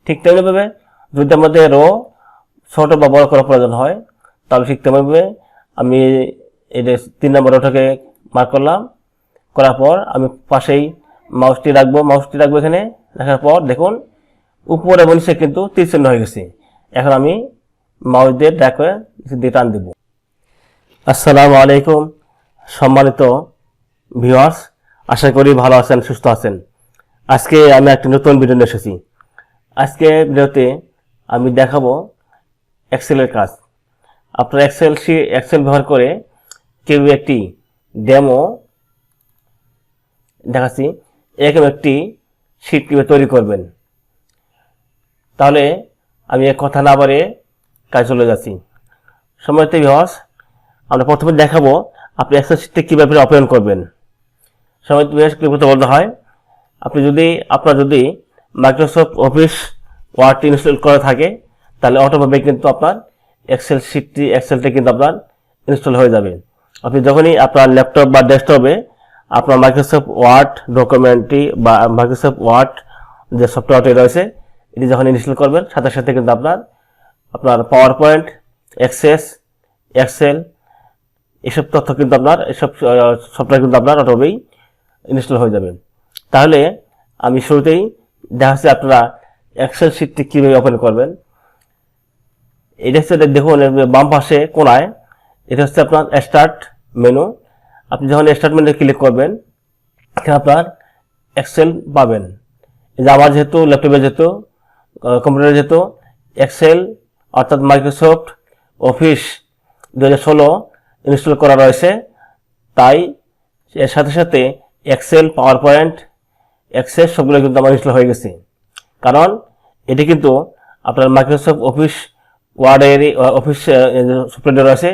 ঠিক তেমনিভাবে যদি আমাদের রো ছোট বা বড় করার প্রয়োজন হয় তাহলে ঠিক তেমনিভাবে আমি এটা 3 নম্বর রোটাকে মার্ক করলাম, করার পর আমি পাশেই মাউসটি রাখবো এখানে। রাখার পর দেখুন উপর এবং নিচে কিন্তু তীর চিহ্ন হয়ে গেছে। এখন আমি মাউস দিয়ে ড্র্যাগ করে নিচে দিয়ে টান দিব। আসসালামু আলাইকুম সম্মানিত ভিউয়ার্স, আশা করি ভালো আছেন, সুস্থ আছেন। আজকে আমি একটি নতুন ভিডিও নিয়ে এসেছি। আজকে ভিডিওতে আমি দেখাবো এক্সেলের কাজ। আপনার এক্সেল ব্যবহার করে কেউ একটি ডেমো দেখাচ্ছি, এরকম একটি শীট কীভাবে তৈরি করবেন। তাহলে আমি এক কথা না বাড়িয়ে কাজ চলে যাচ্ছি। সম্মানিত ভিউয়ার্স, আমরা প্রথমে দেখাবো আপনি এক্সেল শীটে কীভাবে অপারেট করবেন। সম্মানিত ভিউয়ার্স, বলতে হয় আপনার যদি মাইক্রোসফট অফিস ওয়ার্ড ইনস্টল করা থাকে তাহলে অটোভাবে কিন্তু আপনার এক্সেলটা কিন্তু আপনার ইনস্টল হয়ে যাবে। আপনি যখনই আপনার ল্যাপটপ বা ডেস্কটপে আপনার মাইক্রোসফট ওয়ার্ড ডকুমেন্টটি বা মাইক্রোসফট ওয়ার্ড যে সফটওয়্যারটি রয়েছে এটি যখন ইনস্টল করবেন সাথে সাথে কিন্তু আপনার পাওয়ার পয়েন্ট, এক্সেল এসব তথ্য কিন্তু এসব সফটওয়্যার কিন্তু আপনার অটোমেটিকই ইনস্টল হয়ে যাবে। তাহলে আমি শুরুতেই দেখাচ্ছি আপনারা এক্সেল শীটটি কীভাবে ওপেন করবেন। এটা হচ্ছে দেখুন বাম পাশে কোনায় এটা হচ্ছে আপনার স্টার্ট মেনু। আপনি যখন স্টার্ট মেনু ক্লিক করবেন এখানে আপনার এক্সেল পাবেন। এই যে আমার যেহেতু ল্যাপটপে যেহেতু কম্পিউটারে যেহেতু এক্সেল অর্থাৎ মাইক্রোসফট অফিস 2016 ইনস্টল করা রয়েছে, তাই এর সাথে সাথে এক্সেল, পাওয়ার পয়েন্ট, এক্সেস সবগুলো কিন্তু আমার ইনস্টল হয়ে গেছে। কারণ এটি কিন্তু আপনার মাইক্রোসফট অফিস ওয়ার্ডের অফিস সফটওয়্যার রয়েছে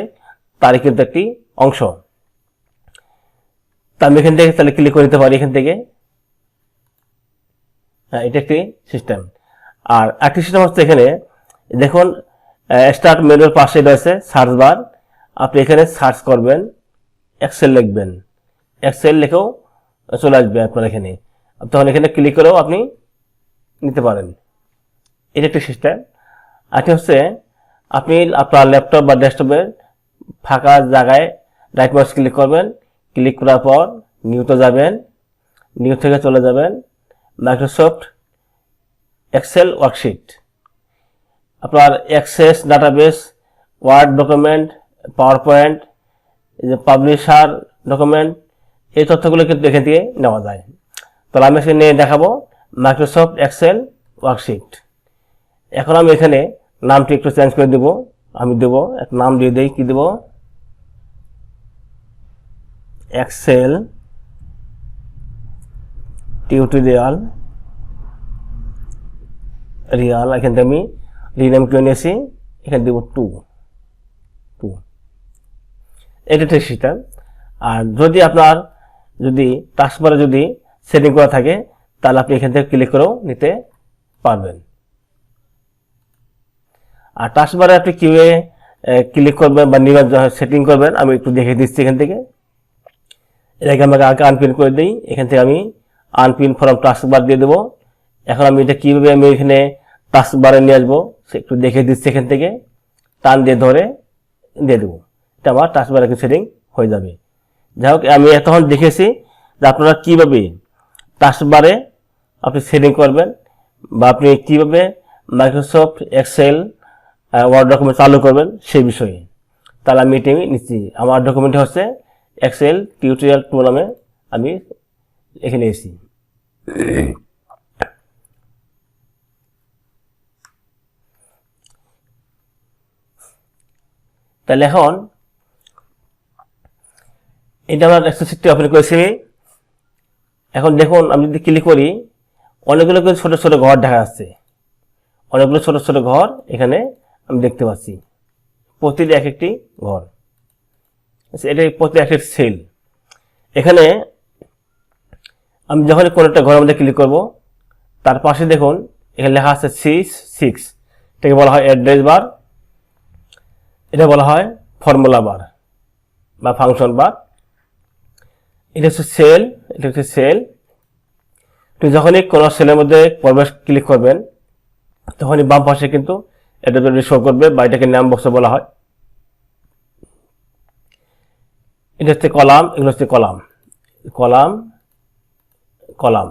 তারই কিন্তু একটি অংশ। তা আমি এখান থেকে তাহলে ক্লিক করে দিতে পারি এখান থেকে। হ্যাঁ, এটা একটি সিস্টেম। আর একটি সিস্টেম হচ্ছে এখানে দেখুন স্টার্ট মেনুর পাশে রয়েছে সার্চ বার। আপনি এখানে সার্চ করবেন, এক্সেল লিখবেন, এক্সেল লিখেও চলে আসবে আপনার এখানে। তখন এখানে ক্লিক করেও আপনি নিতে পারেন। এটা একটি সিস্টেম। আরেকটি হচ্ছে আপনি আপনার ল্যাপটপ বা ডেস্কটপের ফাঁকা জায়গায় রাইট মাউস ক্লিক করবেন, ক্লিক করার পর নিউতে যাবেন, নিউ থেকে চলে যাবেন মাইক্রোসফট এক্সেল ওয়ার্কশিট। আপনার Access database, Word document, PowerPoint, এই যে পাবলিশার ডকুমেন্ট, এই তথ্যগুলো কিন্তু এখান থেকে নেওয়া যায়। তাহলে আমি এখানে নিয়ে দেখাবো মাইক্রোসফট এক্সেল ওয়ার্কশিট। এখন আমি এখানে নামটি একটু চেঞ্জ করে দেব। আমি দেব একটা নাম দিয়ে দেই, কি দেব, এক্সেল টিউটোরিয়াল এখান থেকে আমি রিনেম করে নিয়েছি, এখানে দেব 2। এটা একটা সিস্টেম। আর যদি আপনার টাস্কবারে যদি সেটিং করা থাকে তাহলে আপনি এখান থেকে ক্লিক করেও নিতে পারবেন। আর টাস্কবারে আপনি কিভাবে ক্লিক করবেন বা সেটিং করবেন আমি একটু দেখে দিচ্ছি এখান থেকে। এটাকে আমাকে আগে আনপিন করে দিই, এখান থেকে আমি আনপিন ফ্রম টাস্কবার দিয়ে দেবো। এখন আমি এটা কীভাবে আমি এখানে টাস্কবারে নিয়ে আসবো সে একটু দেখে দিচ্ছি। এখান থেকে টান দিয়ে ধরে দিয়ে দেবো, এটা আমার টাস্কবারে সেটিং হয়ে যাবে। যাই হোক, আমি তখন দেখেছি যে আপনারা কীভাবে টাস্কবারে আপনি সেটিং করবেন বা আপনি কীভাবে মাইক্রোসফট এক্সেল ওয়ার্ড ডকুমেন্ট চালু করবেন সেই বিষয়ে। তাহলে আমি এটি নিচ্ছি, আমার ডকুমেন্ট হচ্ছে এক্সেল টিউটোরিয়াল 2 নামে আমি এখানে এসেছি। তাহলে এখন এটা আমার এক্সেল শীটটি ওপেন করেছি। এখন দেখুন আমি যদি ক্লিক করি অনেকগুলো ছোট ছোট ঘর দেখা যাচ্ছে, অনেকগুলো ছোট ছোট ঘর এখানে আমি দেখতে পাচ্ছি, প্রতিটি এক একটি ঘর। এটা প্রতি একটি সেল। এখানে আমি যখন কোনো একটা ঘরের মধ্যে ক্লিক করব তার পাশে দেখুন এখানে লেখা আছে C6, এটাকে বলা হয় অ্যাড্রেস বার, এটা বলা হয় ফর্মুলা বার বা ফাংশন বার। এটা হচ্ছে সেল। তো যখনই কোনো সেলের মধ্যে প্রবেশ ক্লিক করবেন তখনই বাম পাশে কিন্তু এটা শো করবে বা এটাকে নাম বক্স বলা হয়। এটা হচ্ছে কলাম, এগুলো হচ্ছে কলাম, কলাম কলাম,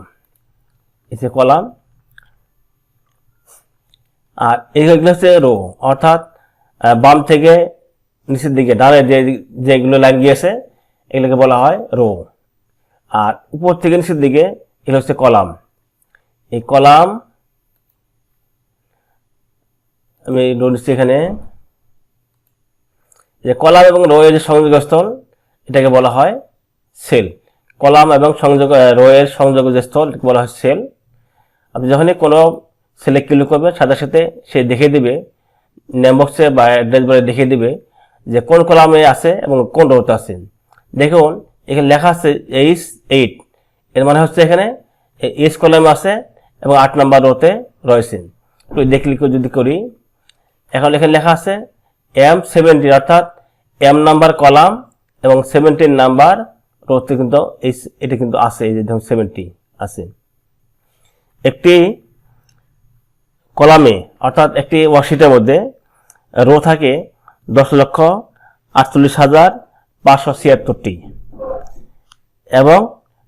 এসে কলাম। আর এইগুলো হচ্ছে রো, অর্থাৎ বাম থেকে নিচের দিকে ডানে যেগুলো লাইন গিয়েছে এগুলোকে বলা হয় রো। আর উপর থেকে নিচের দিকে এগুলো হচ্ছে কলাম। এই কলাম আমি রো নিচ্ছি এখানে, যে কলাম এবং রো এর যে সংযোগস্থল এটাকে বলা হয় সেল। কলাম এবং রো এর সংযোগ যে স্থল বলা হয় সেল। আপনি যখনই কোনো সেলে ক্লিক করবেন সাথে সাথে সে দেখিয়ে দিবে, নেম বক্সে বা অ্যাড্রেস বারে দেখিয়ে দিবে যে কোন কলামে আছে এবং কোন রোতে আছে। দেখুন এখানে লেখা আছে H8, এর মানে হচ্ছে এখানে H কলামে আছে এবং 8 নম্বর রোতে রয়েছে। তো দেখলি যদি করি, এখন এখানে লেখা আছে M70, অর্থাৎ M নাম্বার কলাম এবং 17 নাম্বার রোতে কিন্তু এটা কিন্তু আছে, এই যে দেখুন 70 আছে। একটি কলামে অর্থাৎ একটি ওয়ার্কশিটের মধ্যে রো থাকে 10,48,576টি এবং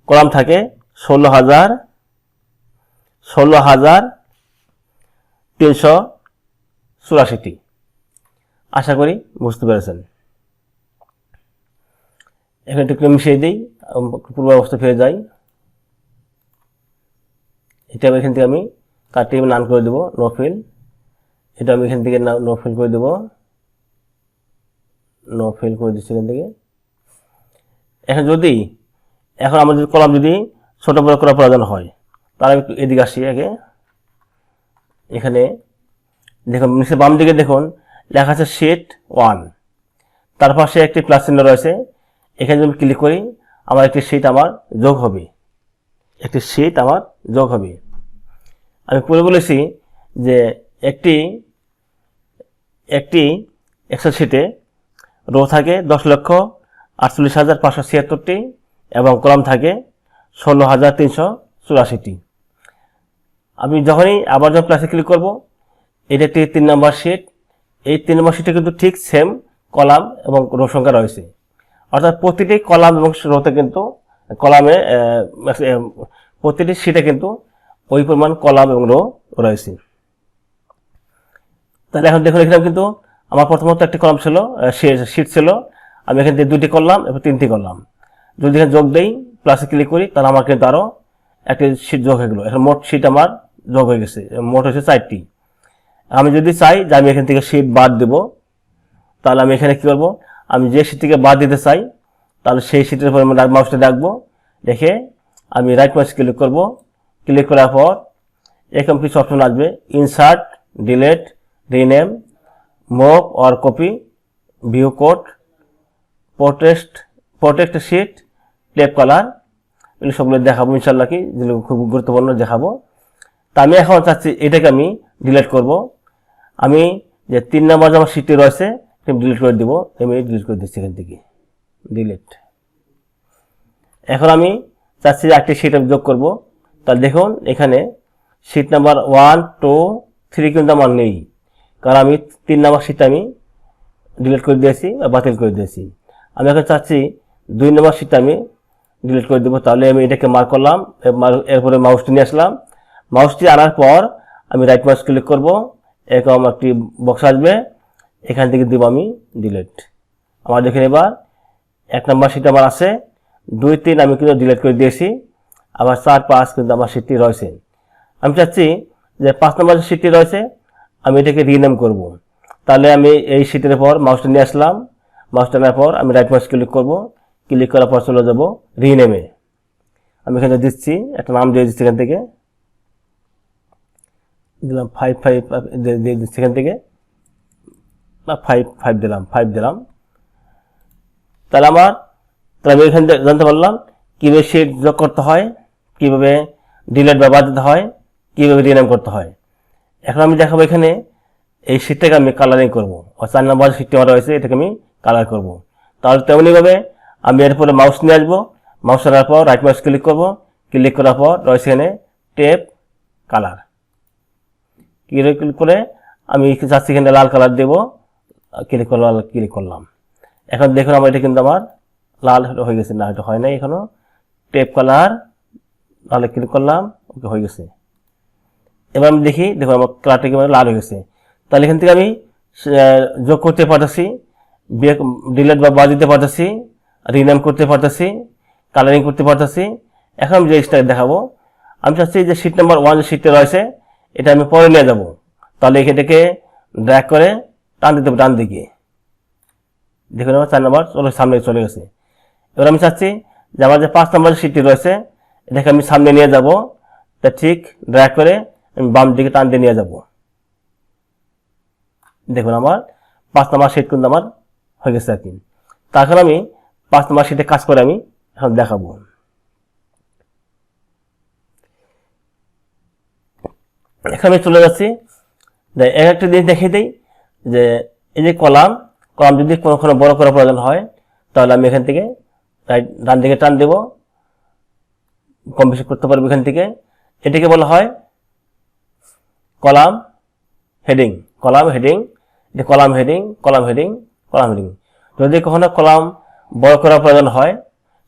কলাম থাকে 16,384টি। আশা করি বুঝতে পেরেছেন। এখন একটু মিশিয়ে দিই, পূর্বাবস্থা ফিরে যাই। এটা এখান থেকে আমি কাটিয়ে নান করে দেবো নো ফিল। এটা আমি এখান থেকে নো ফিল করে দেবো, নো ফিল করে দিচ্ছি এখান থেকে। এখন আমাদের কলাম যদি ছোট বড় করার প্রয়োজন হয় তাহলে একটু এদিকে আসি আগে। এখানে দেখুন নিচে বাম দিকে দেখুন লেখা আছে শিট 1, তার পাশে একটি প্লাস চিহ্ন রয়েছে। এখানে যদি ক্লিক করি আমার একটি শিট আমার যোগ হবে, একটি শিট আমার যোগ হবে। আমি পরে বলেছি যে একটি এক্সেল শিটে রো থাকে 10,48,576টি এবং কলাম থাকে 16,384টি। আমি যখনই আবার যখন প্লাসে ক্লিক করব, এটা একটি 3 নম্বর শিট। এই 3 নম্বর শিটে কিন্তু ঠিক সেম কলাম এবং রো সংখ্যা রয়েছে, অর্থাৎ প্রতিটি কলাম এবং রোতে কিন্তু প্রতিটি শিটে কিন্তু ওই পরিমাণ কলাম এবং রো রয়েছে। তাহলে এখন দেখুন এখানে কিন্তু আমার প্রথমত একটি কলাম ছিল, শিট ছিল, আমি এখান থেকে 2টি করলাম এবং 3টি করলাম। যদি এখানে যোগ দেই প্লাসে ক্লিক করি তাহলে আমার কিন্তু আরও একটি শিট যোগ হয়ে গেল। এখন মোট শিট আমার যোগ হয়ে গেছে, মোট হচ্ছে 4টি। আমি যদি চাই যে আমি এখান থেকে শিট বাদ দেব, তাহলে আমি এখানে কি করব, আমি যে শিটটিকে বাদ দিতে চাই তাহলে সেই শিটের উপর আমি মাউসটা রাখবো, রেখে আমি রাইট মাউস ক্লিক করব। ক্লিক করার পর এরকম কিছু অপশন আসবে, insert, delete, rename, move or copy, view code, protect sheet, tab colour, এগুলো সবগুলো দেখাবো ইনশাল্লাহ, কি যেগুলো খুব গুরুত্বপূর্ণ দেখাবো। তা আমি এখন চাচ্ছি এটাকে আমি ডিলিট করব। আমি যে 3 নম্বর যে আমার শিটটি রয়েছে ডিলিট করে দিব, আমি ডিলিট করে দিচ্ছি এখান থেকে ডিলিট। এখন আমি চাচ্ছি যে একটি শিট আমি যোগ করব। তাহলে দেখুন এখানে শিট নাম্বার 1, 2, 3 কিন্তু আমার নেই, কারণ আমি 3 নম্বর শিটটা আমি ডিলিট করে দিয়েছি বা বাতিল করে দিয়েছি। আমি এখন চাচ্ছি 2 নম্বর শিটটা আমি ডিলিট করে দেবো। তাহলে আমি এটাকে মার্ক করলাম, এরপরে মাউসটি নিয়ে আসলাম। মাউসটি আনার পর আমি রাইট মাউস ক্লিক করব, এরকম একটি বক্স আসবে, এখান থেকে দিব আমি ডিলিট। আমার দেখেন এবার 1 নম্বর শিট আমার আছে, 2, 3 আমি কিন্তু ডিলিট করে দিয়েছি, আবার 4, 5 কিন্তু আমার শিটটি রয়েছে। আমি চাচ্ছি যে 5 নম্বর শিটটি রয়েছে আমি এটাকে রিনেম করব। তাহলে আমি এই শিটের পর মাউসটা নিয়ে আসলাম, মাউসটা নেওয়ার পর আমি রাইট মাউস ক্লিক করব, ক্লিক করার পর চলে যাব রিনেমে। আমি এখানে দিচ্ছি একটা নাম দিয়ে দিচ্ছি, এখান থেকে দিলাম 5 দিয়ে দিচ্ছি, এখান থেকে 5 দিলাম 5 দিলাম। তাহলে আমি এখানে জানতে পারলাম কীভাবে শিট যোগ করতে হয়, কীভাবে ডিলিট বা বাদ দিতে হয়, কীভাবে রিনেম করতে হয়। এখন আমি দেখাবো এখানে এই শিটটাকে আমি কালারিং করবো, 4 নম্বর শিটটি আমার রয়েছে এটাকে আমি কালার করব। তাহলে তেমনিভাবে আমি এরপরে মাউস নিয়ে আসবো, মাউস আনার পর রাইট মাউস ক্লিক করব, ক্লিক করার পর রয়েছে এখানে টেপ কালার, ক্লিক করে আমি চাচ্ছি এখানে লাল কালার দেবো, ক্লিক করলাম। এখন দেখুন আমার এটা কিন্তু আমার লাল হয়ে গেছে, না এটা হয় নাই এখনো। টেপ কালার লালে ক্লিক করলাম, ওকে হয়ে গেছে। এবার আমি দেখি, দেখুন আমার কালারটা কি লাল হয়ে গেছে। তাহলে এখান থেকে আমি যোগ করতে পারতেছি, ডিলেট বা বাদ দিতে পারতেছি, রিনেম করতে পারতেছি, কালারিং করতে পারতেছি। এখন আমি যে জিনিসটা দেখাবো, আমি চাচ্ছি যে শিট নাম্বার 1 যে শিটটা রয়েছে এটা আমি পরে নিয়ে যাব। তাহলে এখানে ড্র্যাগ করে টান দিতে হবে ডান দিকে। দেখুন আমার 4 নাম্বার সামনে চলে গেছে। এবার আমি চাচ্ছি যে আমার যে 5 নাম্বার শিটটি রয়েছে এটাকে আমি সামনে নিয়ে যাব, তা ঠিক ড্র্যাগ করে আমি বাম দিকে টান দিয়ে নিয়ে যাব। দেখুন আমার 5 নাম্বার শিট কিন্তু আমার হয়ে গেছে আর কি। তারপর আমি 5 নাম্বার শিটে কাজ করে আমি এখন দেখাবো। এখানে আমি চলে যাচ্ছি, একটা জিনিস দেখিয়ে দিই যে এই যে কলাম যদি কোনো বড় করার প্রয়োজন হয় তাহলে আমি এখান থেকে ডান দিকে টান দেব, কম বেশি করতে পারবো এখান থেকে। এটাকে বলা হয় column heading, column heading, column heading, column heading, column heading. যদি কখনো কলাম বড় করার প্রয়োজন হয়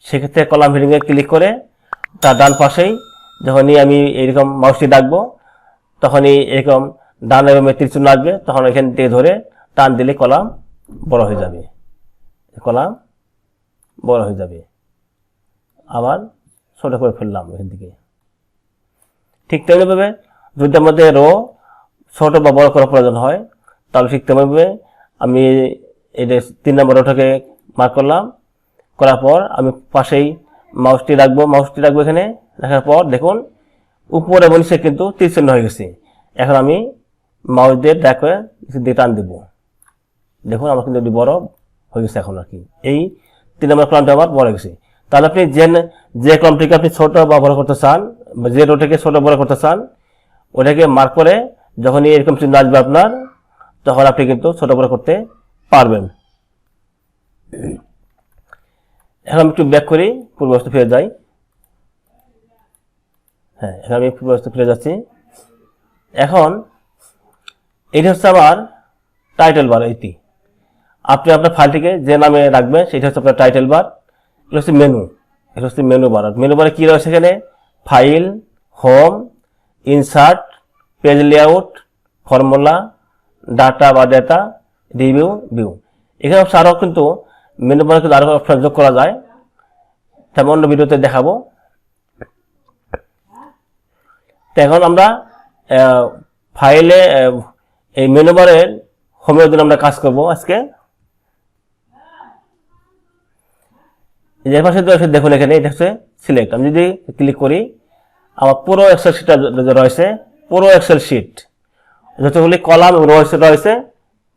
সেক্ষেত্রে কলাম হেডিংয়ে ক্লিক করে তার ডান পাশেই যখনই আমি এরকম মাউসটি ডাকবো তখনই এরকম ডান এবং তীর চিহ্ন আসবে, তখন এখান থেকে ধরে টান দিলে কলাম বড় হয়ে যাবে, কলাম বড় হয়ে যাবে। আবার ছোট করে ফেললাম এখান থেকে। ঠিক তেমনিভাবে যদি আমাদের রো ছোট বা বড় করার প্রয়োজন হয় তাহলে ঠিক তেমনিভাবে আমি এই যে 3 নম্বর রোটাকে মার্ক করলাম, করার পর আমি পাশেই মাউসটি রাখবো এখানে রাখার পর দেখুন উপর এবং নিচে কিন্তু তীর চিহ্ন হয়ে গেছে। এখন আমি মাউস দিয়ে ড্র্যাগ করে দিয়ে টান দেব, দেখুন আমার কিন্তু বড় হয়ে গেছে এখন আর কি। এই 3 নম্বর কলামটা আমার বড় হয়ে গেছে। তাহলে আপনি যে কলামটিকে আপনি ছোট বা বড় করতে চান বা যে রোটাকে ছোট বড় করতে চান ওটাকে মার্ক করে যখনই এরকম চিহ্ন আসবে আপনার তখন আপনি কিন্তু ছোট বড় করতে পারবেন। এখন আমি একটু ব্যাক করি, পূর্বাবস্থা ফিরে যাই। হ্যাঁ, এখন আমি পূর্বাবস্থা ফিরে যাচ্ছি। এখন এটা হচ্ছে আমার টাইটেল বার। এইটি আপনি আপনার ফাইলটিকে যে নামে রাখবেন সেটা হচ্ছে আপনার টাইটেল বার। এটা হচ্ছে মেনু, এটা হচ্ছে মেনু বার। মেনু বারে কী রয়েছে এখানে? File, home, insert, page layout, formula, data বা ডেটা, রিভিউ, ভিউ। এখানে আরও কিন্তু মেনু বারে কিন্তু আরও অপশন যোগ করা যায়, তেমন অন্য ভিডিওতে দেখাবো। তো এখন আমরা ফাইলে এই মেনু বারের হোমের জন্য আমরা কাজ করব আজকে। যে পাশে দেখুন এখানে এটা হচ্ছে সিলেক্ট। আমি যদি ক্লিক করি আমার পুরো এক্সেল শিটটা রয়েছে, পুরো এক্সেল শিট যতগুলি কলাম রয়েছে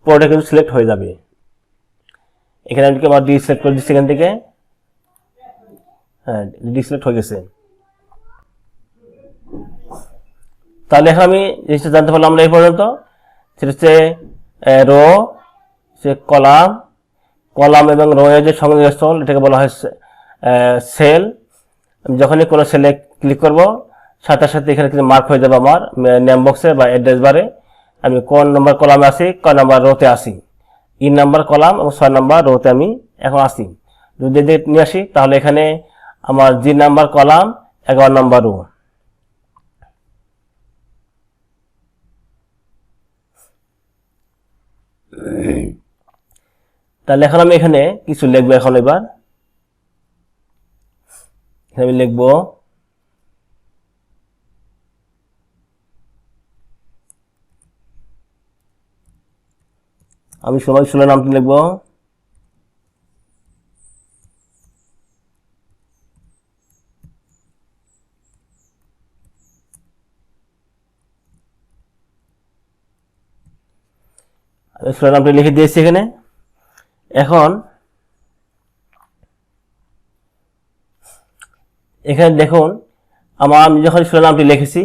পুরোটা কিন্তু সিলেক্ট হয়ে যাবে। এখানে আমি আবার ডিসিলেক্ট করে দিচ্ছি এখান থেকে। হ্যাঁ, ডিসিলেক্ট হয়ে গেছে। তাহলে এখন আমি জিনিসটা জানতে পারলাম আমরা এই পর্যন্ত। সেটা হচ্ছে রো, সে কলাম এবং রো এর যে সংযোগস্থল এটাকে বলা হয় সেল। আমি যখনই কোনো সেলে ক্লিক করব সাথে সাথে এখানে কিন্তু মার্ক হয়ে যাবে আমার নেম বক্সে বা অ্যাড্রেস বারে আমি কোন নম্বর কলামে আসি, কোন নম্বর রোতে আসি। 3 নম্বর কলাম এবং 6 নম্বর রোতে আমি এখন আসি। যদি নিয়ে আসি তাহলে এখানে আমার 2 নম্বর কলাম 11 নম্বর রো। তাহলে এখন আমি এখানে কিছু লিখবো। এখন এবার আমি লিখবো আমি সবাই শুনে নামটি লিখবো। আমি শুনে নামটি লিখে দিয়েছি এখানে। এখন এখানে দেখুন আমি যখন শুনে নামটি লিখেছি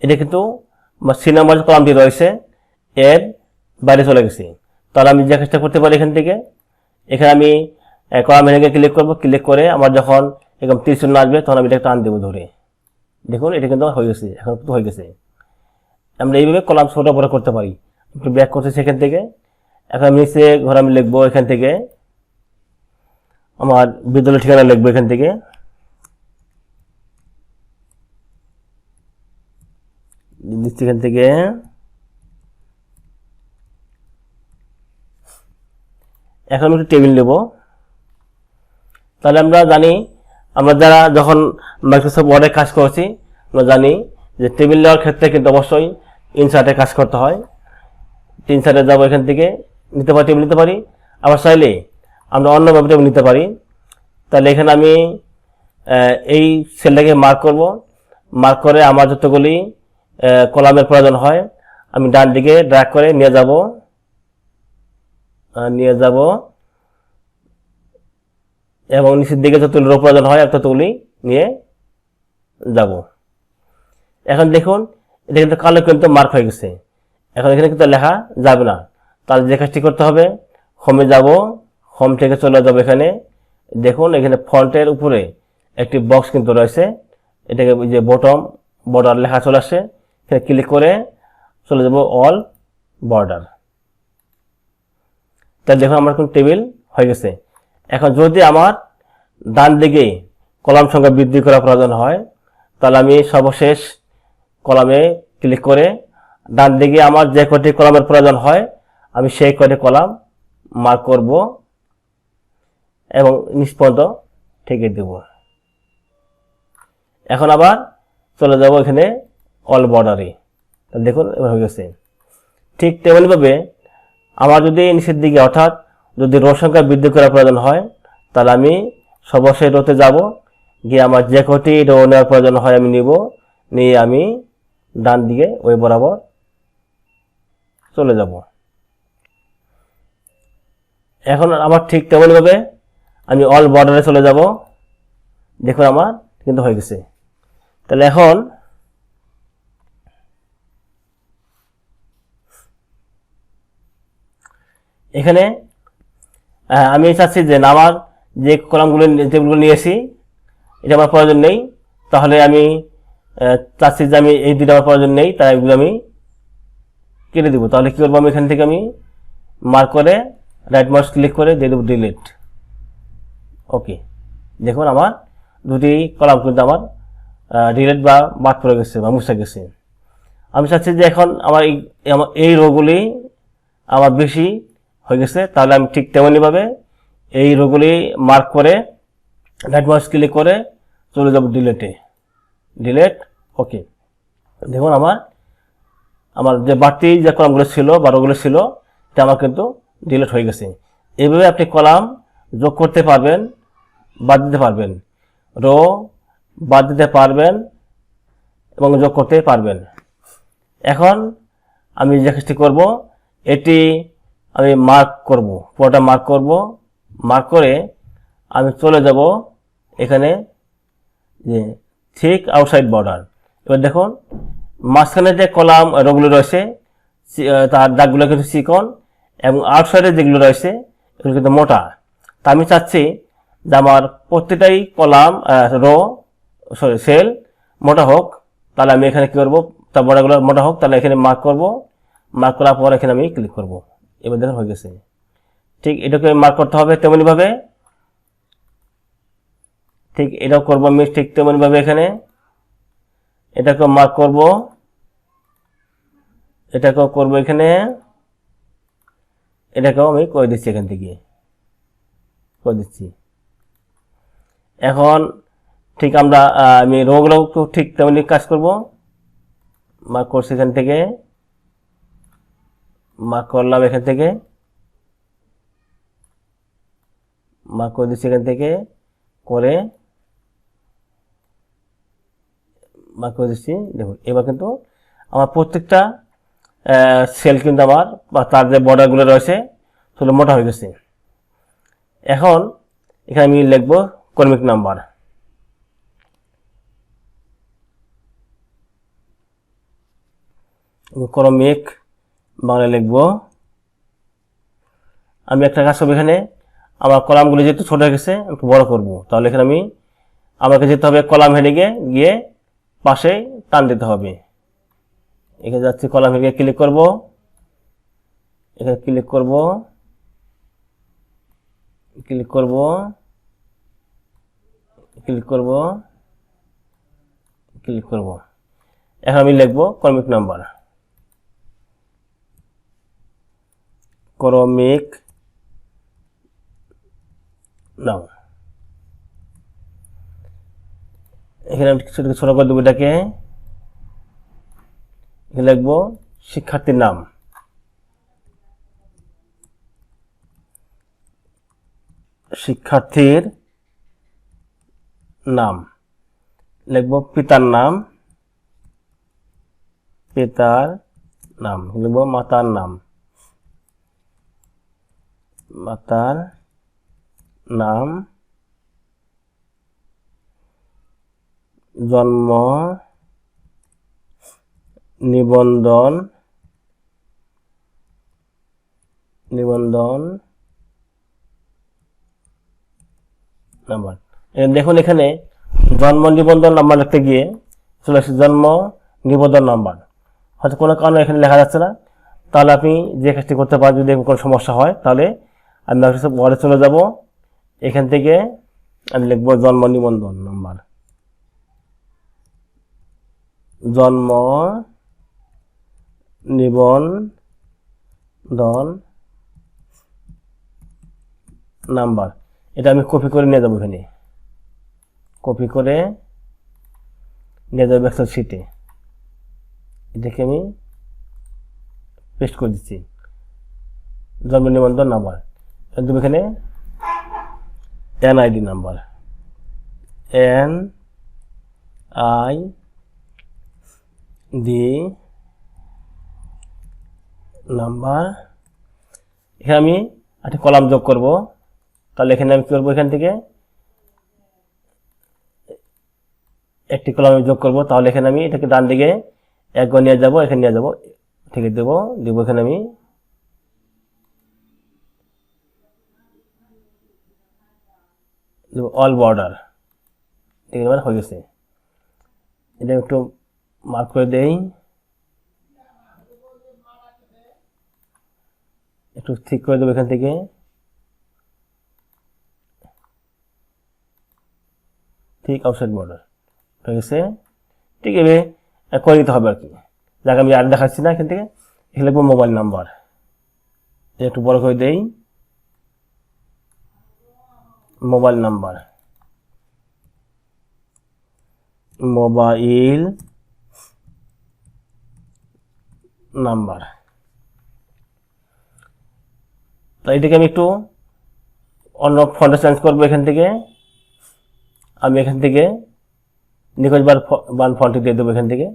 এটা কিন্তু সি নাম্বার কলামটি রয়েছে এর বাইরে চলে গেছে। তাহলে আমি যে কাজটা করতে পারি এখান থেকে এখানে আমি কলাম হেডিংয়ে ক্লিক করব। ক্লিক করে আমার যখন এরকম তীর চিহ্ন আসবে তখন আমি এটা টান দেবো ধরে। দেখুন এটা কিন্তু হয়ে গেছে, এখন কিন্তু হয়ে গেছে। আমরা এইভাবে কলাম ছোট বড় করতে পারি। একটু ব্যাক করতে সেখান থেকে এখন আমি নিচে ঘর আমি লিখবো এখান থেকে আমার বিদ্যালয় ঠিকানা লিখবো এখান থেকে এখান থেকে এখন আমি একটু টেবিল নেব। তাহলে আমরা জানি আমরা যারা যখন মাইক্রোসফট ওয়ার্ডে কাজ করছি আমরা জানি যে টেবিল নেওয়ার ক্ষেত্রে কিন্তু অবশ্যই ইনসার্টে কাজ করতে হয়। ইনসার্টে যাবো এখান থেকে নিতে পারি টেবিল নিতে পারি, আবার চাইলে আমরা অন্যভাবে টেবিল নিতে পারি। তাহলে এখানে আমি এই সেলটাকে মার্ক করব, মার্ক করে আমার যতগুলি কলামের প্রয়োজন হয় আমি ডান দিকে ড্র্যাগ করে নিয়ে যাব এবং নিচের দিকে যতগুলি রো প্রয়োজন হয় ততগুলি নিয়ে যাব। এখন দেখুন এটা কিন্তু কালো কিন্তু মার্ক হয়ে গেছে। এখন এখানে কিন্তু লেখা যাবে না, তাহলে যে কাজটি করতে হবে হোমে যাব, হোম থেকে চলে যাব এখানে দেখুন এখানে ফন্টের উপরে একটি বক্স কিন্তু রয়েছে, এটাকে যে বটম বর্ডার লেখা চলে আসে, এখানে ক্লিক করে চলে যাব অল বর্ডার। তাহলে দেখুন আমার কোন টেবিল হয়ে গেছে। এখন যদি আমার ডান দিকে কলাম সংখ্যা বৃদ্ধি করা প্রয়োজন হয় তাহলে আমি সর্বশেষ কলামে ক্লিক করে ডান দিকে আমার যে কটি কলামের প্রয়োজন হয় আমি সেই কটি কলাম মার্ক করব এবং নিচ পর্যন্ত ঠেকে দেব। এখন আবার চলে যাব এখানে অল বর্ডারে, দেখুন এবার হয়ে গেছে। ঠিক তেমনিভাবে আমার যদি নিচের দিকে অর্থাৎ যদি রো সংখ্যা বৃদ্ধি করার প্রয়োজন হয় তাহলে আমি সর্বশেষ রোতে যাব, গিয়ে আমার যে কটি রো নেওয়ার প্রয়োজন হয় আমি নিব, নিয়ে আমি ডান দিকে ওই বরাবর চলে যাব। এখন আমার ঠিক তেমনিভাবে আমি অল বর্ডারে চলে যাব, দেখুন আমার কিন্তু হয়ে গেছে। তাহলে এখন এখানে আমি চাচ্ছি যে আমার যে কলামগুলো যেগুলো নিয়েছি এটা আমার প্রয়োজন নেই, তাহলে আমি চাচ্ছি যে আমি এই দুটো আমার প্রয়োজন নেই, তাই এগুলো আমি কেটে দিব। তাহলে কি করবো আমি এখান থেকে আমি মার্ক করে রাইট মাউস ক্লিক করে দিয়ে দেবো ডিলিট। ওকে, দেখুন আমার দুটি কলাম কিন্তু আমার ডিলিট বা বাদ পড়ে গেছে বা মুছে গেছে। আমি চাচ্ছি যে এখন আমার এই রোগুলি আমার বেশি হয়ে গেছে, তাহলে আমি ঠিক তেমনিভাবে এই রোগুলি মার্ক করে রাইট মাউস ক্লিক করে চলে যাব ডিলেটে, ডিলেট। ওকে, দেখুন আমার যে বাড়তি যে কলামগুলো ছিল বা রোগুলো ছিল এটা আমার কিন্তু ডিলেট হয়ে গেছে। এইভাবে আপনি কলাম যোগ করতে পারবেন, বাদ দিতে পারবেন, রো বাদ দিতে পারবেন এবং যোগ করতে পারবেন। এখন আমি যে কাজটি করব এটি আমি মার্ক করব, পুরোটা মার্ক করব, মার্ক করে আমি চলে যাব এখানে যে ঠিক আউটসাইড বর্ডার। এবার দেখুন মাঝখানে যে কলাম রোগুলো রয়েছে তার দাগগুলো কিন্তু চিকন এবং আউটসাইডে যেগুলো রয়েছে এগুলো কিন্তু মোটা। তা আমি চাচ্ছি যে আমার প্রত্যেকটাই কলাম রো সেল মোটা হোক, তাহলে আমি এখানে কি করব তার বর্ডারগুলো মোটা হোক, তাহলে এখানে মার্ক করব, মার্ক করার পর এখানে আমি ক্লিক করব। এবার দেখুন হয়ে গেছে। ঠিক এটাকে মার্ক করতে হবে তেমনিভাবে, ঠিক এটাও করবো আমি ঠিক তেমনিভাবে এখানে এটাকেও মার্ক করব, এটাকেও করবো এখানে, এটাকেও আমি করে দিচ্ছি এখান থেকে করে দিচ্ছি। এখন ঠিক আমরা আমি রোগুলো ঠিক তেমনি কাজ করব, মার্ক করছি এখান থেকে, মার্ক করলাম এখান থেকে, মার্ক করে দিচ্ছি এখান থেকে করে মার্ক করে দিচ্ছি। দেখুন এবার কিন্তু আমার প্রত্যেকটা সেল কিন্তু আমার বা তার যে বর্ডারগুলো রয়েছে সেগুলো মোটা হয়ে গেছে। এখন এখানে আমি লিখব ক্রমিক নাম্বার, ক্রমিক বাংলা লিখব। আমি একটা কাজ করবো, এখানে আমার কলামগুলো যেহেতু ছোট হয়ে গেছে একটু বড় করব, তাহলে এখানে আমাকে যেতে হবে কলাম হেডিংয়ে গিয়ে পাশে টান দিতে হবে, এখানে যাচ্ছি, কলাম থেকে ক্লিক করব, এখানে ক্লিক করব, ক্লিক করব, ক্লিক করব, ক্লিক করব। এখন আমি লিখব ক্রমিক নাম্বার, ক্রমিক নাম। এখানে আমি ছোট করে দেবো এটাকে, এখানে লিখব শিক্ষার্থীর নাম, শিক্ষার্থীর নাম। লিখব পিতার নাম, পিতার নাম। লিখব মাতার নাম, মাতার নাম। জন্ম নিবন্ধন, নিবন্ধন নাম্বার। দেখুন এখানে জন্ম নিবন্ধন নাম্বার লিখতে গিয়ে চলে আসছে জন্ম নিবন্ধন নাম্বার। হয়তো কোনো কারণে এখানে লেখা যাচ্ছে না, তাহলে আপনি যে কাজটি করতে পারেন, যদি কোনো সমস্যা হয় তাহলে আমি পরে চলে যাব, এখান থেকে আমি লিখব জন্ম নিবন্ধন নাম্বার, জন্ম নিবন্ধন নাম্বার। এটা আমি কপি করে নিয়ে যাবো, এখানে কপি করে নিয়ে যাবো এক্সেল শিটে। এটাকে আমি পেস্ট করে দিচ্ছি, জন্ম নিবন্ধন নাম্বার। একদম এখানে NID নাম্বার, NID নাম্বার। এখানে আমি একটা কলাম যোগ করব, তাহলে এখানে আমি কি করবো, এখান থেকে একটি কলাম যোগ করব, তাহলে এখানে আমি এটাকে ডান দিকে এক ঘর নিয়ে যাব, এখানে নিয়ে যাব, ঠিক আছে, দেবো এখানে আমি দেবো অল বর্ডার। ঠিক আছে, হয়ে গেছে। এটা একটু মার্ক করে দেই, একটু ঠিক করে দেবো এখান থেকে। ঠিক আউটসাইড বর্ডার হয়ে গেছে। ঠিক আছে, করে দিতে হবে আর কি। যাকে আমি আর দেখাচ্ছি না, এখান থেকে এখানে লিখবো মোবাইল নাম্বার, একটু বড় করে দেই, মোবাইল নাম্বার, মোবাইল নাম্বার। তো এটাকে আমি একটু অন্য ফন্টে চেঞ্জ করবো। এখান থেকে আমি এখান থেকে নিখোঁজ বান ফন্টে দিয়ে দেবো, এখান থেকে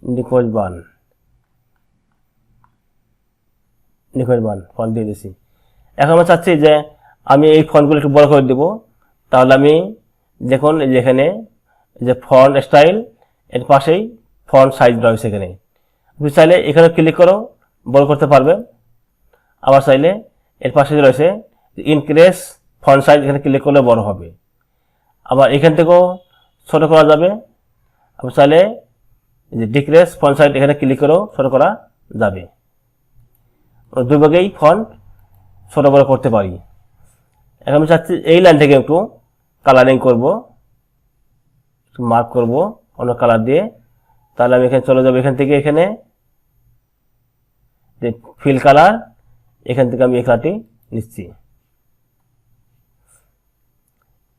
নিখোঁজ বান ফন্ট দিয়ে দিয়েছি। এখন আমি চাচ্ছি যে আমি এই ফন্টগুলো একটু বড় করে দেবো, তাহলে আমি দেখুন যেখানে যে ফন্ট স্টাইল এর পাশেই ফন্ট সাইজ রয়েছে, এখানে আপনি চাইলে এখানে ক্লিক করো বড় করতে পারবেন, আবার চাইলে এর পাশে রয়েছে ইনক্রিজ ফন্ট সাইজ, এখানে ক্লিক করলে বড় হবে। আবার এখান থেকেও ছোট করা যাবে, আপনি চাইলে যে ডিক্রিজ ফন্ট সাইজ এখানে ক্লিক করেও ছোট করা যাবে। দুই ভাগেই ফন্ট ছোট বড় করতে পারি। এখন আমি চাচ্ছি এই লাইন থেকে একটু কালারিং করব, একটু মার্ক করব অন্য কালার দিয়ে। তাহলে আমি এখানে চলে যাবো, এখান থেকে এখানে যে ফিল কালার, এখান থেকে আমি এই কালারটি নিচ্ছি।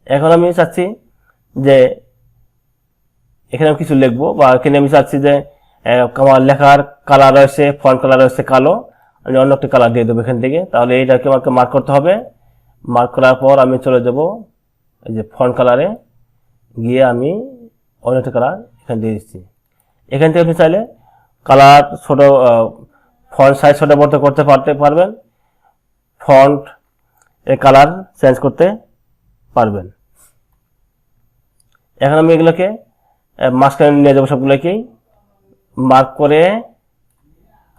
এখন আমি চাচ্ছি যে এখানে আমি কিছু লিখবো, বা এখানে আমি চাচ্ছি যে আমার লেখার কালার রয়েছে, ফন্ট কালার রয়েছে কালো, আমি অন্য একটা কালার দিয়ে দেবো এখান থেকে। তাহলে এইটাকে আমাকে মার্ক করতে হবে। মার্ক করার পর আমি চলে যাব এই যে ফন্ট কালারে, গিয়ে আমি অন্য একটা কালার এখানে দিয়ে দিচ্ছি। এখান থেকে আপনি চাইলে কালার ছোট, ফন্ট সাইজ ছোট বড় করতে পারবেন, ফন্ট এর কালার চেঞ্জ করতে পারবেন। এখন আমি এগুলোকে মাঝখানে নিয়ে যাবো, সবগুলোকেই মার্ক করে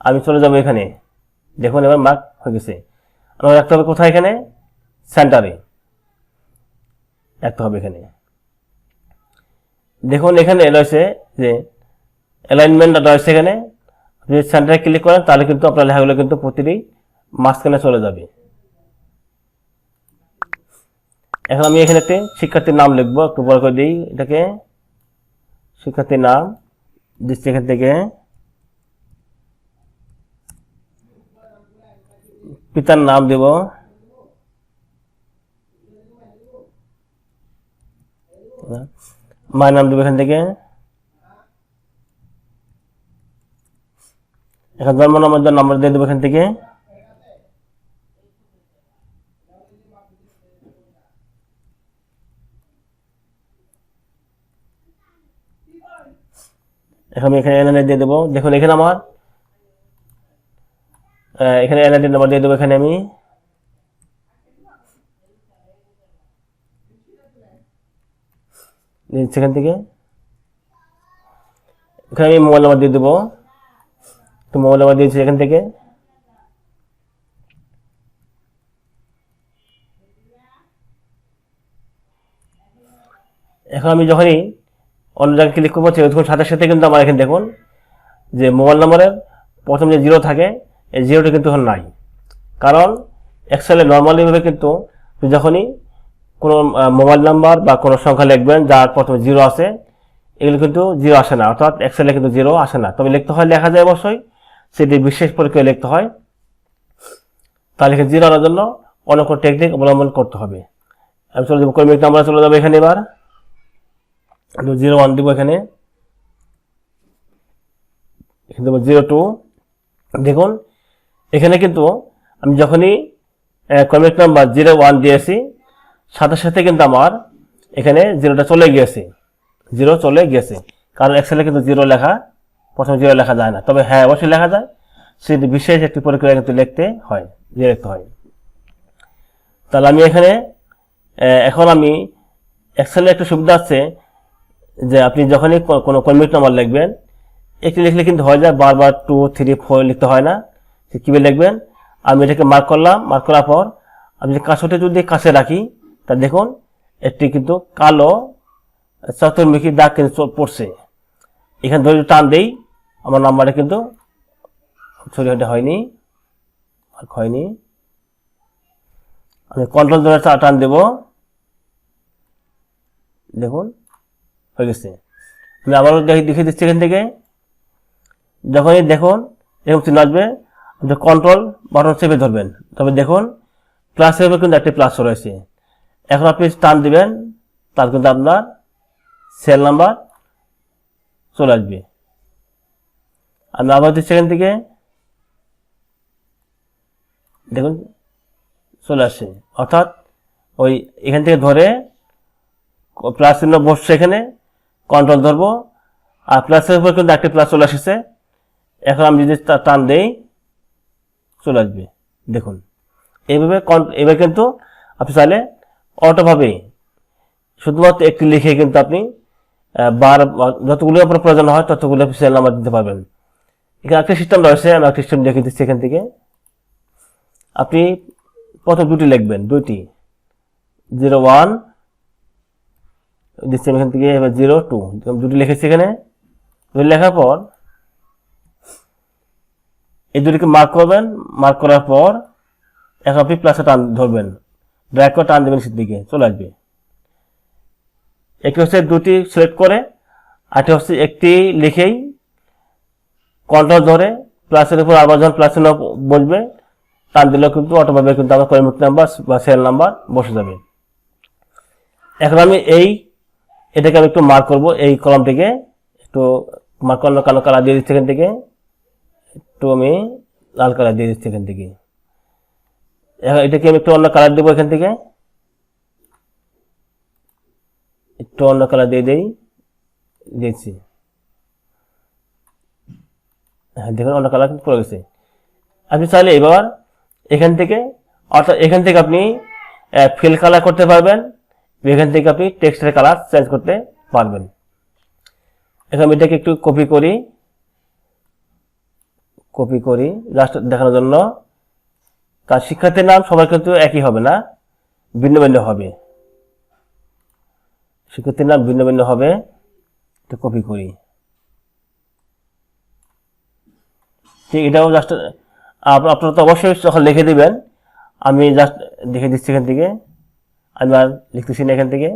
আমি চলে যাব এখানে। দেখুন এবার মার্ক হয়ে গেছে। আমার রাখতে হবে কোথায়, এখানে সেন্টারে রাখতে হবে। এখানে দেখুন এখানে রয়েছে যে অ্যালাইনমেন্ট রয়েছে এখানে, আপনি সেন্টারে ক্লিক করেন তাহলে কিন্তু আপনার লেখাগুলো কিন্তু প্রতিটি মাঝখানে চলে যাবে। এখন আমি এখানে একটি শিক্ষার্থীর নাম লিখবো, একটু বড় করে দিই এটাকে, শিক্ষার্থীর নাম দিচ্ছি এখান থেকে, পিতার নাম দেব, মায়ের নাম দেবো এখান থেকে, এখন জন্ম নাম্বার দিয়ে দেবো এখান থেকে, এখন আমি এখানে এনআইডি দিয়ে দেবো। দেখুন এখানে আমার এখানে এনআইডি নাম্বার দিয়ে দেবো, এখানে আমি সেখান থেকে এখানে আমি মোবাইল নাম্বার দিয়ে দেবো, তো মোবাইল নাম্বার দিয়েছি এখান থেকে। এখন আমি যখনই অন্য জায়গায় ক্লিক করবো তখন সাথে সাথে কিন্তু আমার এখানে দেখুন যে মোবাইল নাম্বারের প্রথম যে জিরো থাকে এই জিরোটা কিন্তু এখন নাই, কারণ এক্সেলে নর্মালিভাবে কিন্তু যখনই কোনো মোবাইল নাম্বার বা কোনো সংখ্যা লিখবেন যার প্রথমে জিরো আছে এগুলো কিন্তু জিরো আসে না, অর্থাৎ এক্সেলে কিন্তু জিরো আসে না, তবে লিখতে হয়, লেখা যায় অবশ্যই, সেটি বিশেষ প্রক্রিয়া লিখতে হয়। তাহলে এখানে জিরো আনার জন্য অন্য কোনো টেকনিক অবলম্বন করতে হবে। আমি চলে যাবো কর্মিক নাম্বার, চলে যাবো এখানে, এবার 01 দিব, এখানে দেবো 02। দেখুন এখানে কিন্তু আমি যখনই কর্মিক নাম্বার 01 দিয়েছি সাথে সাথে কিন্তু আমার এখানে জিরোটা চলে গিয়েছে, জিরো চলে গেছে, কারণ এক্সেলে কিন্তু জিরো লেখা প্রথমে জিরো লেখা যায় না, তবে হ্যাঁ অবশ্যই লেখা যায়, সেটি বিশেষ একটি প্রক্রিয়া কিন্তু লিখতে হয়, লিখতে হয়। তাহলে আমি এখানে এখন আমি এক্সেলে একটু সুবিধা আছে যে আপনি যখনই কোনো কর্মিক নাম্বার লিখবেন একটি লিখলে কিন্তু হয়ে যায়, বারবার 2, 3, 4 লিখতে হয় না। কীভাবে লিখবেন, আমি এটাকে মার্ক করলাম, মার্ক করার পর আমি কাছটা যদি কাছে রাখি তা দেখুন একটি কিন্তু কালো চতুর্মুখী দাগ কিন্তু পড়ছে, এখানে ধরে টান দেই আমার নাম্বারটা কিন্তু ছড়িয়ে হয়নি, মার্ক হয়নি, আমি কন্ট্রোল ধরে টান দেব, দেখুন হয়ে গেছে। আমি আবারও দেখিয়ে দিচ্ছি এখান থেকে, যখনই দেখুন এরকম চিহ্ন আসবে আপনি কন্ট্রোল বাটন চেপে ধরবেন, তবে দেখুন প্লাসের উপর কিন্তু একটি প্লাস রয়েছে, এখন আপনি টান দিবেন তার কিন্তু আপনার সেল নাম্বার চলে আসবে। আমি আবার দিচ্ছি এখান থেকে, দেখুন চলে আসছে, অর্থাৎ ওই এখান থেকে ধরে প্লাস চিহ্ন বসছে, এখানে কন্ট্রোল ধরবো আর প্লাসের উপর কিন্তু একটি প্লাস চলে এসেছে, এখন আমি যদি টান দেই চলে আসবে। দেখুন এইভাবে এবার কিন্তু আপনি চাইলে অটোভাবে শুধুমাত্র একটি লিখে কিন্তু আপনি যতগুলো আপনার প্রয়োজন হয় ততগুলো সেল নাম্বার দিতে পারবেন। এখানে একটা সিস্টেম রয়েছে, আমি একটা সিস্টেম দেখে দিচ্ছি এখান থেকে। আপনি প্রথম দুটি লিখবেন, 01 দিচ্ছি এখান থেকে, এবার 02 দুটি লিখেছি, এখানে দুটি লেখার পর এই দুটিকে মার্ক করবেন, মার্ক করার পর এখন আপনি প্লাসে টান ধরবেন, ড্র্যাগ করে টান দেবেন নিচের দিকে চলে আসবে। একটি হচ্ছে দুটি সিলেক্ট করে, আরেকটি হচ্ছে একটি লিখেই কন্ট্রোল ধরে প্লাসের উপর আবার যখন প্লাসের বসবে টান দিলেও কিন্তু অটোভাবে কিন্তু আমার কর্মিক নাম্বার বা সেল নাম্বার বসে যাবে। এখন আমি এটাকে আমি একটু মার্ক করবো, এই কলমটিকে একটু মার্ক করলে কালো কালার দিয়ে দিচ্ছি এখান থেকে, একটু আমি লাল কালার দিয়ে দিচ্ছি এখান থেকে, এখন এটাকে আমি একটু অন্য কালার দেবো, এখান থেকে একটু অন্য কালার দিয়ে দিয়েছি, হ্যাঁ দেখুন অন্য কালার কিন্তু পড়ে গেছে। আপনি চাইলে এবার এখান থেকে, অর্থাৎ এখান থেকে আপনি ফিল কালার করতে পারবেন, এখান থেকে আপনি টেক্সটের কালার চেঞ্জ করতে পারবেন। এখন আমি এটাকে একটু কপি করি জাস্ট দেখানোর জন্য, কারণ শিক্ষার্থীর নাম সবার কিন্তু একই হবে না, ভিন্ন ভিন্ন হবে, শিক্ষার্থীর নাম ভিন্ন ভিন্ন হবে, একটু কপি করি, ঠিক এটাও জাস্ট আপনারা তো অবশ্যই যখন লিখে দিবেন, আমি জাস্ট লিখে দিচ্ছি এখান থেকে, আমি আর লিখতেছি না এখান থেকে।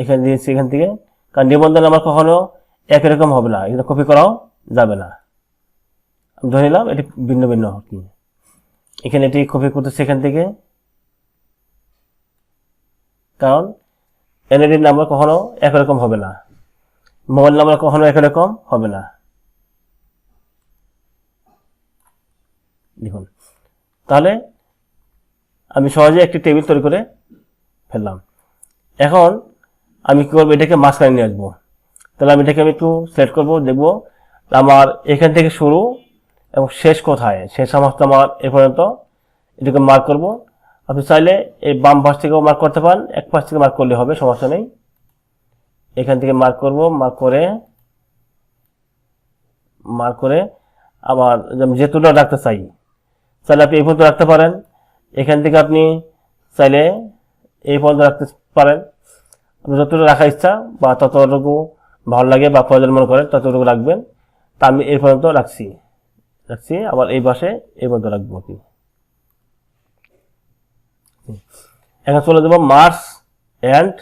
এখানে দিয়েছি এখান থেকে, কারণ নিবন্ধন আমার কখনো একই রকম হবে না, এটা কপি করাও যাবে না। আমি ধরে নিলাম এটি ভিন্ন ভিন্ন কি, এখানে এটি কপি করতেছি এখান থেকে, কারণ এনআইডি নাম্বার কখনো একই রকম হবে না, মোবাইল নাম্বার কখনো একই রকম হবে না। দেখুন, তাহলে আমি সহজে একটি টেবিল তৈরি করে ফেললাম। এখন আমি কি করবো, এটাকে মাঝখানে নিয়ে আসবো। তাহলে আমি এটাকে একটু সিলেক্ট করবো, দেখবো আমার এখান থেকে শুরু এবং শেষ কোথায়, শেষ সমস্ত আমার এ পর্যন্ত এটাকে মার্ক করব। আপনি চাইলে এই বাম পাশ থেকেও মার্ক করতে পারেন, এক পাশ থেকে মার্ক করলে হবে, সমস্যা নেই। এখান থেকে মার্ক করব, মার্ক করে আবার যেহেতুটা রাখতে চাই, চাইলে আপনি এই পর্যন্ত রাখতে পারেন। এখান থেকে আপনি চাইলে এই পর্যন্ত রাখতে পারেন, যতটুকু রাখার ইচ্ছা বা ততটুকু ভালো লাগে বা প্রয়োজন মনে করেন ততটুকু রাখবেন। তা আমি এই পর্যন্ত রাখছি, আবার এই পাশে এই পর্যন্ত রাখবো কি। এখন চলে যাবো মার্জ অ্যান্ড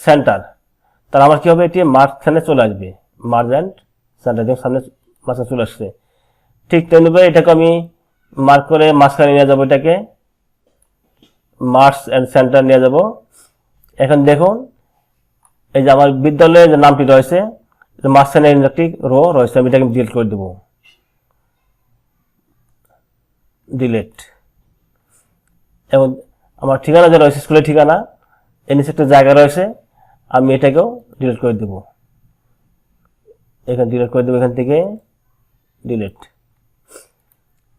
সেন্টার। তাহলে আমার কি হবে, এটি মাঝখানে চলে আসবে, মার্জ অ্যান্ড সেন্টার যখন সামনে মাঝখানে চলে আসছে। ঠিক তেমনিভাবে এটাকে আমি মার্ক করে মাঝখানে নিয়ে যাবো, এটাকে মার্জ অ্যান্ড সেন্টার নিয়ে যাব। এখন দেখুন এই যে আমার বিদ্যালয়ের যে নামটি রয়েছে, মাঝখানে একটি রো রয়েছে, আমি এটাকে ডিলিট করে দেবো, ডিলিট। এবং আমার ঠিকানা যে রয়েছে, স্কুলের ঠিকানা, এর নিচে একটা জায়গা রয়েছে, আমি এটাকেও ডিলিট করে দেবো, এখানে ডিলিট করে দেবো, এখান থেকে ডিলিট।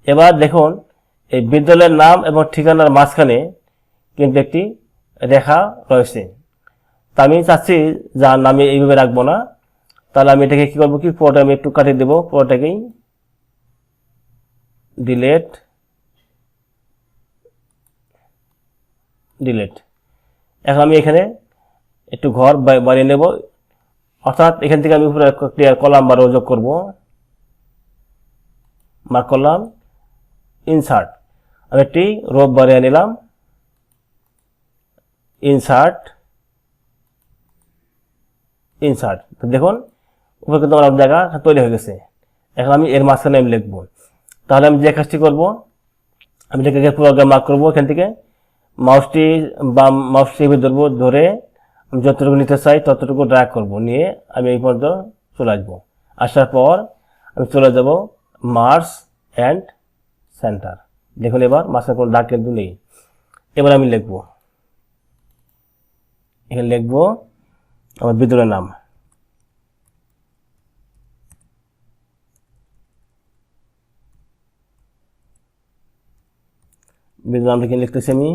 এবার দেখুন এই বিদ্যালয়ের নাম এবং ঠিকানার মাঝখানে কিন্তু একটি রেখা রয়েছে। তা আমি চাচ্ছি যার নামে এইভাবে রাখবো না, তাহলে আমি এটাকে কি করবো, কি পুরোটা আমি একটু কাটিয়ে দেবো, পুরোটাকেই ডিলিট। এখন আমি এখানে একটু ঘর বানিয়ে নেব, অর্থাৎ এখান থেকে আমি উপরে ক্লিয়ার কলাম বা রো যোগ করবো, মার্ক করলাম, ইনসার্ট, আমি একটি রো বানিয়ে নিলাম, ইনসার্ট। দেখুন উপরে কিন্তু আমার জায়গা তৈরি হয়ে গেছে। এখন আমি এর মাঝখানে আমি লিখবো। তাহলে আমি যে কাজটি করবো, আমি এটাকে পুরো মার্ক করবো, এখান থেকে মাউসটি বাম মাউস টিপে ধরবো, ধরে আমি যতটুকু নিতে চাই ততটুকু ড্র্যাগ করব, নিয়ে আমি এই পর্যন্ত চলে আসবো। আসার পর আমি চলে যাব মার্জ অ্যান্ড সেন্টার। দেখুন এবার মাঝখানে কোনো দাগ কিন্তু নেই। এবার আমি লিখবো, এখানে লিখবো আমার বিদ্যালয়ের নাম, বিদ্যালয়ের নামটা এখানে লিখতেছি আমি।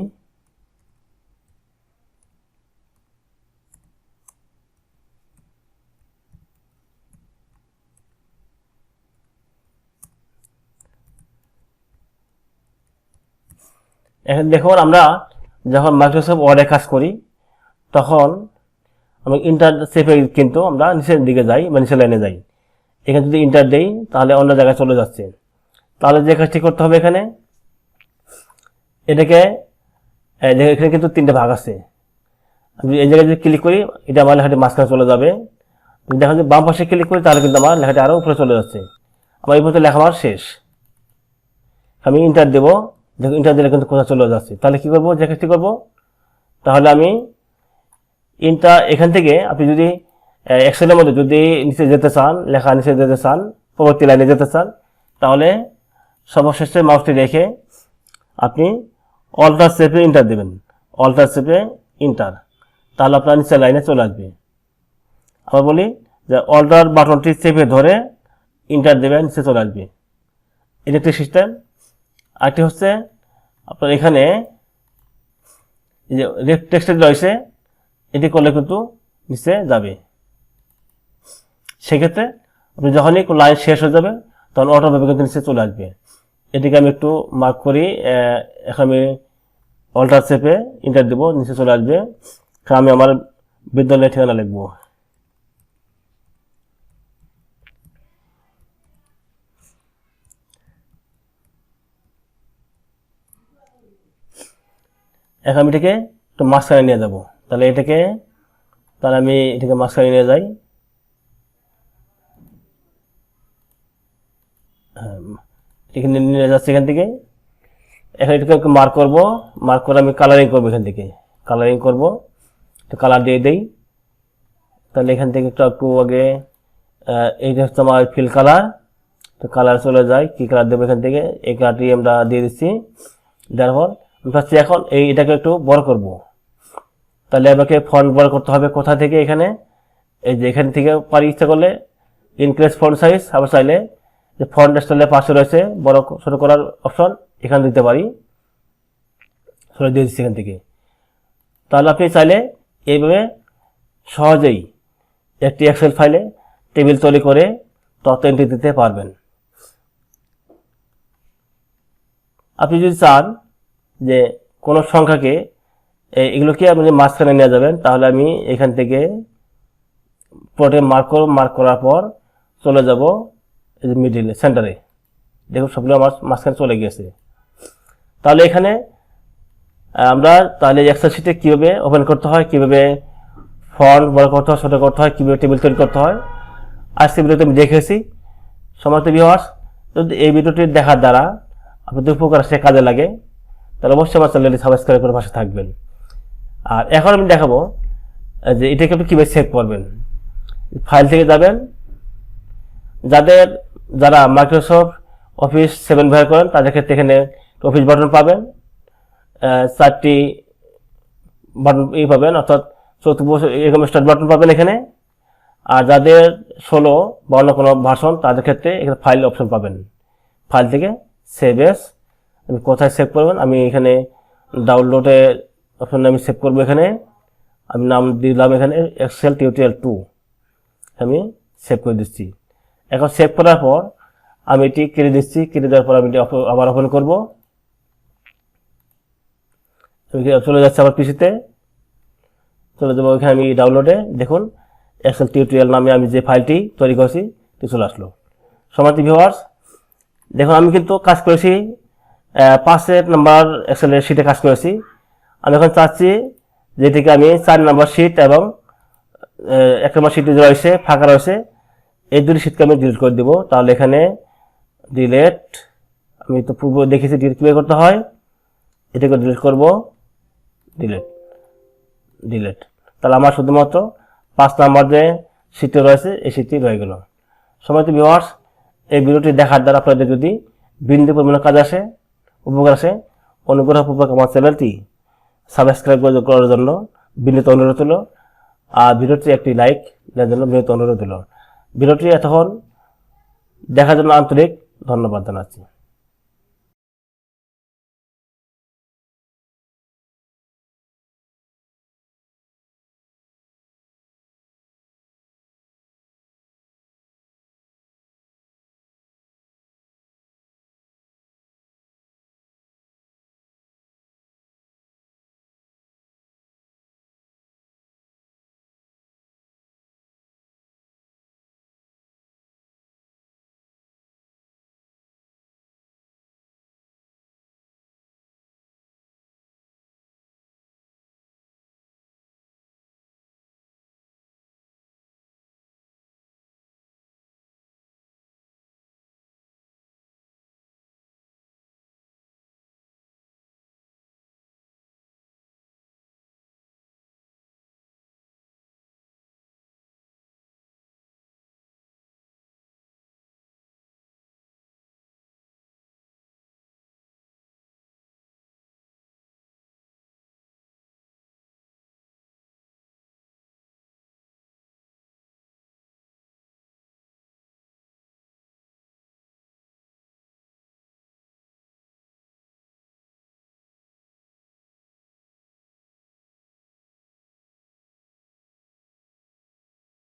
এখন দেখুন আমরা যখন মাইক্রোসফট ওয়ার্ডে কাজ করি তখন আমরা ইন্টার সেপে কিন্তু আমরা নিচের দিকে যাই বা নিচের লাইনে যাই। এখানে যদি ইন্টার দেই তাহলে অন্য জায়গায় চলে যাচ্ছে। তাহলে যে কাজটি করতে হবে, এখানে এটাকে এখানে কিন্তু তিনটে ভাগ আছে, আমি এই জায়গায় যদি ক্লিক করি এটা আমার লেখাটি মাঝখানে চলে যাবে। দেখা যায় বাম পাশে ক্লিক করি তাহলে কিন্তু আমার লেখাটি আরও উপরে চলে যাচ্ছে। আমার এই পর্যন্ত লেখা আমার শেষ। আমি ইন্টার দেবো, দেখো ইন্টার দিলে কিন্তু কোথাও চলে যাচ্ছে। তাহলে কি করবো, যে কাজটি করবো, তাহলে আমি ইন্টার এখান থেকে আপনি যদি এক্সেলের মধ্যে যদি নিচে যেতে চান, লেখা নিচে যেতে চান, পরবর্তী লাইনে যেতে চান, তাহলে সর্বশেষে মাউসটি রেখে আপনি অল্টার চেপে ইন্টার দেবেন, অল্টার চেপে ইন্টার, তাহলে আপনার নিচের লাইনে চলে আসবে। আবার বলি যে অল্টার বাটনটি চেপে ধরে ইন্টার দেবেন, নিচে চলে আসবে। এটা একটি সিস্টেম। আরেকটি হচ্ছে আপনার এখানে যে টেক্সট রয়েছে এটি করলে কিন্তু নিচে যাবে। সেক্ষেত্রে আপনি যখনই লাইন শেষ হয়ে যাবে তখন অটোভাবে কিন্তু নিচে চলে আসবে। এটিকে আমি একটু মার্ক করি, এখন আমি অল্টার চেপে ইন্টার দেবো, নিচে চলে আসবে। আমি আমার বিদ্যালয়ের ঠিকানা লিখব। এখন আমি এটাকে একটু মাঝখানে নিয়ে যাব। তাহলে আমি এটাকে মাঝখানে নিয়ে যাই। এখানে নিয়ে যাচ্ছি এখান থেকে। এখন এটাকে মার্ক করব, মার্ক করে আমি কালারিং করবো। এখান থেকে কালারিং করব, একটু কালার দিয়ে দেই। তাহলে এখান থেকে একটু আগে এইটা হচ্ছে আমার ফিল কালার, তো কালার চলে যায়। কি কালার দেবো এখান থেকে, এই কালারটি আমরা দিয়ে দিচ্ছি। দেওয়ার পর আমি চাচ্ছি এখন এটাকে একটু বড় করব। তাহলে আমাকে ফন্ট বড় করতে হবে কোথা থেকে, এখানে এই যে এখান থেকে পারি। ইচ্ছা করলে ইনক্রিজ ফন্ট সাইজ, আবার চাইলে যে ফন্ট স্টাইলের পাশে রয়েছে বড় ছোট করার অপশন, এখানে দিতে পারি। সরে দিয়ে দিচ্ছি এখান থেকে। তাহলে আপনি চাইলে এইভাবে সহজেই একটি এক্সেল ফাইলে টেবিল তৈরি করে তথ্য এন্ট্রি দিতে পারবেন। আপনি যদি চান যে কোনো সংখ্যাকে এগুলোকে আপনি মাঝখানে নিয়ে যাবেন, তাহলে আমি এখান থেকে পটে মার্ক করার পর চলে যাব এই যে মিডিলে, সেন্টারে। দেখুন সবগুলো আমার মাঝখানে চলে গেছে। তাহলে এখানে আমরা তাহলে এক্সেল শিটে কীভাবে ওপেন করতে হয়, কীভাবে ফন্ট বড় করতে হয়, ছোট করতে হয়, কীভাবে টেবিল তৈরি করতে হয়, আজকে ভিডিওতে আমি দেখেছি। সমস্ত ভিউয়ার্স, যদি এই ভিডিওটি দেখার দ্বারা আপনাদের উপকার সে কাজে লাগে, তাহলে অবশ্যই আমার চ্যানেলটি সাবস্ক্রাইব করে পাশে থাকবেন। আর এখন আমি দেখাবো যে এটাকে আপনি কীভাবে সেভ করবেন। ফাইল থেকে যাবেন, যারা মাইক্রোসফট অফিস 7 ব্যবহার করেন তাদের ক্ষেত্রে এখানে অফিস বাটন পাবেন, 4টি বাটন পাবেন, অর্থাৎ এরকম স্টার্ট বাটন পাবেন এখানে। আর যাদের 16 বা অন্য কোনো ভার্সন তাদের ক্ষেত্রে এখানে ফাইল অপশন পাবেন। ফাইল থেকে সেভ এস, আমি কোথায় সেভ করবেন, আমি এখানে ডাউনলোডে অপশনে আমি সেভ করবো। এখানে আমি নাম দিলাম এখানে এক্সেল টিউটোরিয়াল 2, আমি সেভ করে দিচ্ছি। এখন সেভ করার পর আমি এটি কেটে দিচ্ছি। কেটে দেওয়ার পর আমি এটি আবার ওপেন করব। চলে যাচ্ছে আমার পিসিতে, চলে যাবো এখানে আমি ডাউনলোডে। দেখুন এক্সেল টিউটোরিয়াল নামে আমি যে ফাইলটি তৈরি করেছি এটি চলে আসলো। সম্মানিত ভিউয়ার্স, দেখুন আমি কিন্তু কাজ করেছি 5 নাম্বার এক্সেলের শিটে কাজ করেছি। আমি এখন চাচ্ছি যেটিকে আমি 4 নাম্বার শিট এবং 1 নাম্বার শিটে রয়েছে ফাঁকা রয়েছে, এই দুটি শিটকে আমি ডিলিট করে দেবো। তাহলে এখানে ডিলেট, আমি তো পূর্ব দেখেছি ডিলিট কীভাবে করতে হয়, এটাকে ডিলিট করব, ডিলেট। তাহলে আমার শুধুমাত্র 5 নাম্বার যে শিটে রয়েছে এই শিটটি রয়ে গেল। সম্মানিত ভিউয়ার্স, এই ভিডিওটি দেখার দ্বারা আপনাদের যদি বিন্দু পরিমাণে কাজ আসে, উপকার আসে, অনুগ্রহপূর্বক আমার চ্যানেলটি সাবস্ক্রাইব করার জন্য বিনীত অনুরোধ হলো। আর ভিডিওটি একটি লাইক দেওয়ার জন্য বিনীত অনুরোধ হলো। ভিডিওটি এতক্ষণ দেখার জন্য আন্তরিক ধন্যবাদ জানাচ্ছি।